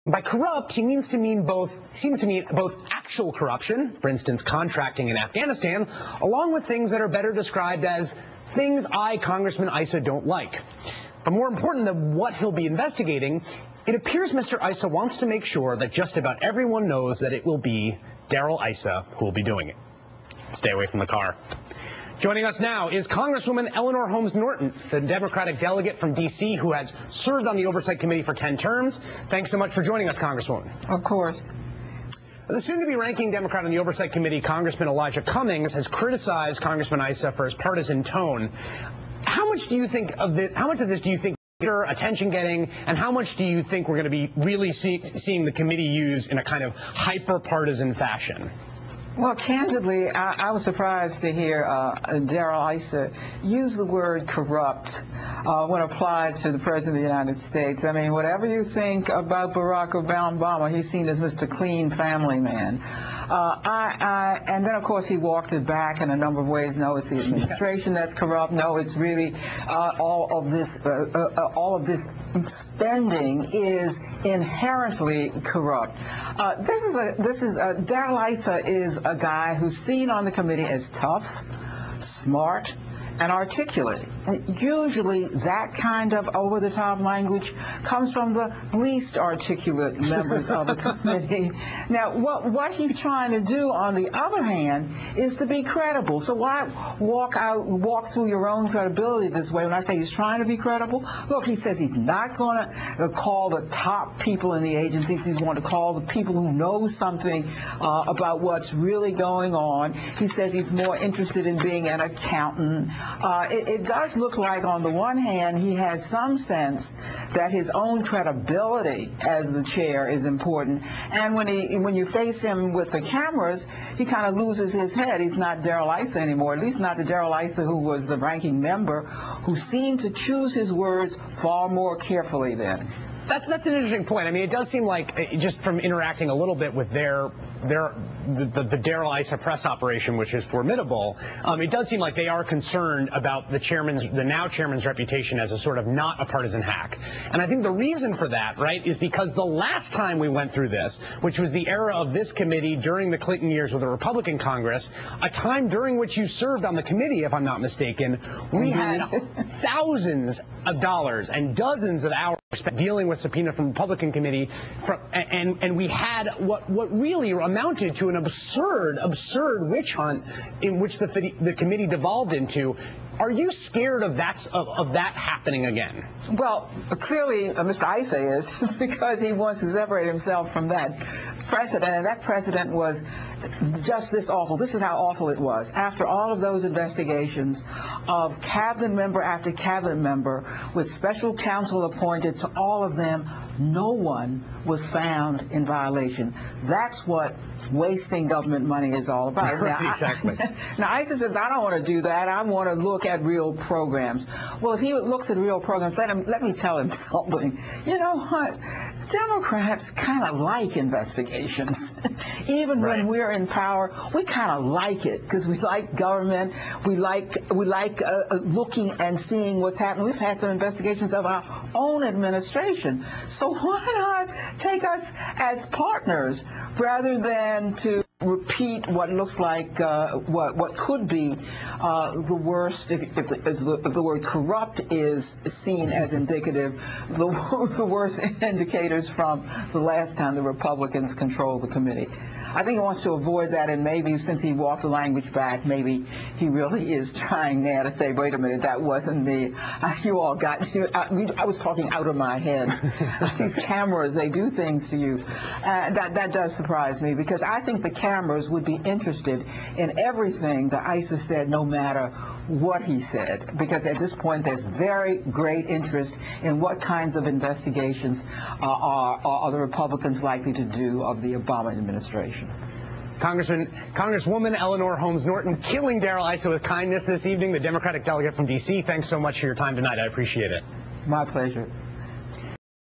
By corrupt, he seems to mean both actual corruption, for instance, contracting in Afghanistan, along with things that are better described as things Congressman Issa don't like. But more important than what he'll be investigating, it appears Mr. Issa wants to make sure that just about everyone knows that it will be Darrell Issa who will be doing it. Stay away from the car. Joining us now is Congresswoman Eleanor Holmes Norton, the Democratic delegate from D.C. who has served on the Oversight Committee for 10 terms. Thanks so much for joining us, Congresswoman. Of course. The soon-to-be ranking Democrat on the Oversight Committee, Congressman Elijah Cummings, has criticized Congressman Issa for his partisan tone. How much do you think of this? How much of this do you think attention getting, and how much do you think we're going to be really seeing the committee use in a kind of hyper-partisan fashion? Well, candidly, I was surprised to hear Darrell Issa use the word corrupt when applied to the President of the United States. I mean, whatever you think about Barack Obama, he's seen as Mr. Clean Family Man. And then, of course, he walked it back in a number of ways. No, it's the administration that's corrupt. No, it's really all of this spending is inherently corrupt. Darrell Issa is a guy who's seen on the committee as tough, smart, and articulate. Usually that kind of over-the-top language comes from the least articulate members of the committee. Now, what he's trying to do, on the other hand, is to be credible. So why walk through your own credibility this way? When I say he's trying to be credible, look, he says he's not going to call the top people in the agencies. He's going to call the people who know something about what's really going on. He says he's more interested in being an accountant. It does look like, on the one hand, he has some sense that his own credibility as the chair is important, and when you face him with the cameras, he kind of loses his head. He's not Darrell Issa anymore, at least not the Darrell Issa who was the ranking member, who seemed to choose his words far more carefully then. That's an interesting point. I mean, it does seem like, just from interacting a little bit with the Darrell Issa press operation, which is formidable, it does seem like they are concerned about the now chairman's reputation as a sort of not a partisan hack. And I think the reason for that, right, is because the last time we went through this, which was the era of this committee during the Clinton years with a Republican Congress, a time during which you served on the committee, if I'm not mistaken, we had thousands of dollars and dozens of hours spent dealing with subpoena from the Republican committee, and we had what really amounted to an absurd witch hunt in which the committee devolved into. Are you scared of that happening again? Well, clearly Mr. Issa is, because he wants to separate himself from that precedent, and that precedent was just this awful. This is how awful it was. After all of those investigations of cabinet member after cabinet member, with special counsel appointed to all of them, no one was found in violation. That's what wasting government money is all about. Right, exactly. Now, Issa says, I don't want to do that. I want to look at real programs. Well, if he looks at real programs, let me tell him something. You know what? Democrats kind of like investigations. Even when we're in power, we kind of like it because we like government. We like looking and seeing what's happening. We've had some investigations of our own administration. So why not take us as partners rather than to repeat what looks like what could be the worst, if the word corrupt is seen as indicative, the worst indicators from the last time the Republicans controlled the committee. I think he wants to avoid that, and maybe since he walked the language back, maybe he really is trying now to say, wait a minute, that wasn't me. You all got, I was talking out of my head. These cameras, they do things to you. That does surprise me, because I think the cameras would be interested in everything that Issa said, no matter what he said, because at this point there's very great interest in what kinds of investigations are the Republicans likely to do of the Obama administration. Congresswoman Eleanor Holmes Norton killing Darrell Issa with kindness this evening, the Democratic delegate from D.C. Thanks so much for your time tonight. I appreciate it. My pleasure.